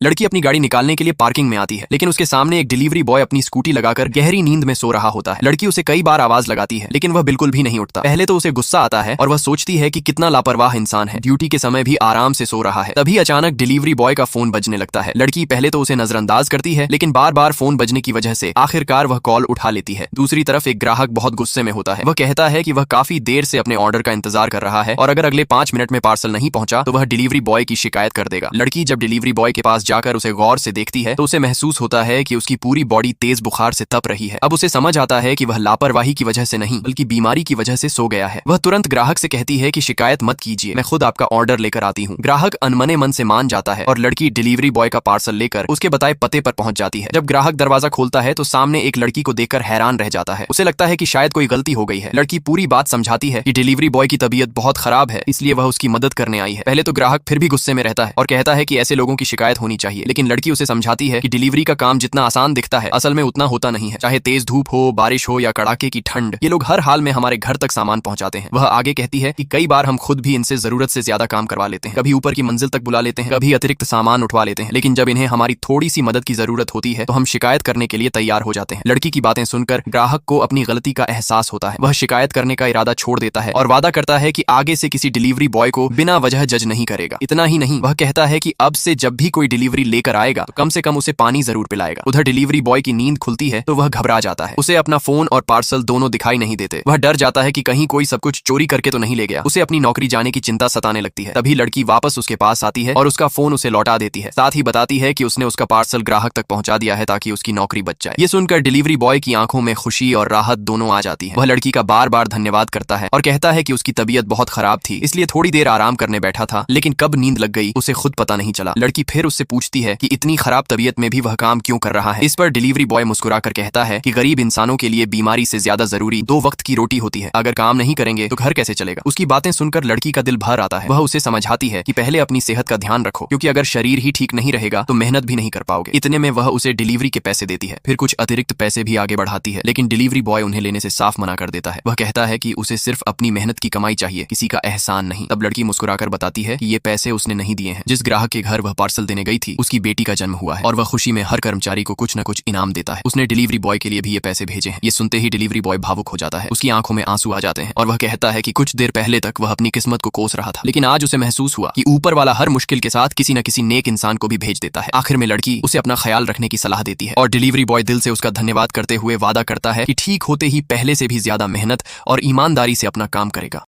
लड़की अपनी गाड़ी निकालने के लिए पार्किंग में आती है, लेकिन उसके सामने एक डिलीवरी बॉय अपनी स्कूटी लगाकर गहरी नींद में सो रहा होता है। लड़की उसे कई बार आवाज लगाती है, लेकिन वह बिल्कुल भी नहीं उठता। पहले तो उसे गुस्सा आता है और वह सोचती है कि कितना लापरवाह इंसान है, ड्यूटी के समय भी आराम से सो रहा है। तभी अचानक डिलीवरी बॉय का फोन बजने लगता है। लड़की पहले तो उसे नजरअंदाज करती है, लेकिन बार बार फोन बजने की वजह से आखिरकार वह कॉल उठा लेती है। दूसरी तरफ एक ग्राहक बहुत गुस्से में होता है। वह कहता है कि वह काफी देर से अपने ऑर्डर का इंतजार कर रहा है और अगर अगले 5 मिनट में पार्सल नहीं पहुंचा तो वह डिलीवरी बॉय की शिकायत कर देगा। लड़की जब डिलीवरी बॉय के पास जाकर उसे गौर से देखती है तो उसे महसूस होता है कि उसकी पूरी बॉडी तेज बुखार से तप रही है। अब उसे समझ आता है कि वह लापरवाही की वजह से नहीं बल्कि बीमारी की वजह से सो गया है। वह तुरंत ग्राहक से कहती है कि शिकायत मत कीजिए, मैं खुद आपका ऑर्डर लेकर आती हूँ। ग्राहक अनमने मन से मान जाता है और लड़की डिलीवरी बॉय का पार्सल लेकर उसके बताए पते पर पहुंच जाती है। जब ग्राहक दरवाजा खोलता है तो सामने एक लड़की को देखकर हैरान रह जाता है। उसे लगता है कि शायद कोई गलती हो गई है। लड़की पूरी बात समझाती है कि डिलीवरी बॉय की तबीयत बहुत खराब है, इसलिए वह उसकी मदद करने आई है। पहले तो ग्राहक फिर भी गुस्से में रहता है और कहता है कि ऐसे लोगों की शिकायत होनी चाहिए, लेकिन लड़की उसे समझाती है कि डिलीवरी का काम जितना आसान दिखता है असल में उतना होता नहीं है। चाहे तेज धूप हो, बारिश हो या कड़ाके की ठंड, ये लोग हर हाल में हमारे घर तक सामान पहुंचाते हैं। वह आगे कहती है कि कई बार हम खुद भी इनसे जरूरत से ज्यादा काम करवा लेते हैं, कभी ऊपर की मंजिल तक बुला लेते हैं, कभी अतिरिक्त सामान उठवा लेते हैं, लेकिन जब इन्हें हमारी थोड़ी सी मदद की जरूरत होती है तो हम शिकायत करने के लिए तैयार हो जाते हैं। लड़की की बातें सुनकर ग्राहक को अपनी गलती का एहसास होता है। वह शिकायत करने का इरादा छोड़ देता है और वादा करता है कि आगे से किसी डिलीवरी बॉय को बिना वजह जज नहीं करेगा। इतना ही नहीं, वह कहता है कि अब से जब भी कोई डिलीवरी लेकर आएगा तो कम से कम उसे पानी जरूर पिलाएगा। उधर डिलीवरी बॉय की नींद खुलती है तो वह घबरा जाता है। उसे अपना फोन और पार्सल दोनों दिखाई नहीं देते। वह डर जाता है कि कहीं कोई सब कुछ चोरी करके तो नहीं ले गया। उसे अपनी नौकरी जाने की चिंता सताने लगती है। तभी लड़की वापस उसके पास आती है और उसका फोन उसे लौटा देती है, साथ ही बताती है कि उसने उसका पार्सल ग्राहक तक पहुंचा दिया है ताकि उसकी नौकरी बच जाए। ये सुनकर डिलीवरी बॉय की आंखों में खुशी और राहत दोनों आ जाती है। वह लड़की का बार बार धन्यवाद करता है और कहता है कि उसकी तबीयत बहुत खराब थी, इसलिए थोड़ी देर आराम करने बैठा था, लेकिन कब नींद लग गई उसे खुद पता नहीं चला। लड़की फिर उससे पूछती है कि इतनी खराब तबीयत में भी वह काम क्यों कर रहा है। इस पर डिलीवरी बॉय मुस्कुराकर कहता है कि गरीब इंसानों के लिए बीमारी से ज्यादा जरूरी 2 वक्त की रोटी होती है। अगर काम नहीं करेंगे तो घर कैसे चलेगा। उसकी बातें सुनकर लड़की का दिल भर आता है। वह उसे समझाती है कि पहले अपनी सेहत का ध्यान रखो, क्योंकि अगर शरीर ही ठीक नहीं रहेगा तो मेहनत भी नहीं कर पाओगे। इतने में वह उसे डिलीवरी के पैसे देती है, फिर कुछ अतिरिक्त पैसे भी आगे बढ़ाती है, लेकिन डिलीवरी बॉय उन्हें लेने से साफ मना कर देता है। वह कहता है कि उसे सिर्फ अपनी मेहनत की कमाई चाहिए, किसी का एहसान नहीं। तब लड़की मुस्कुराकर बताती है कि ये पैसे उसने नहीं दिए हैं। जिस ग्राहक के घर वह पार्सल देने गई थी उसकी बेटी का जन्म हुआ है और वह खुशी में हर कर्मचारी को कुछ न कुछ इनाम देता है। उसने डिलीवरी बॉय के लिए भी ये पैसे भेजे हैं। ये सुनते ही डिलीवरी बॉय भावुक हो जाता है। उसकी आंखों में आंसू आ जाते हैं और वह कहता है कि कुछ देर पहले तक वह अपनी किस्मत को कोस रहा था, लेकिन आज उसे महसूस हुआ कि ऊपर वाला हर मुश्किल के साथ किसी न किसी नेक इंसान को भी भेज देता है। आखिर में लड़की उसे अपना ख्याल रखने की सलाह देती है और डिलीवरी बॉय दिल से उसका धन्यवाद करते हुए वादा करता है कि ठीक होते ही पहले से भी ज्यादा मेहनत और ईमानदारी से अपना काम करेगा।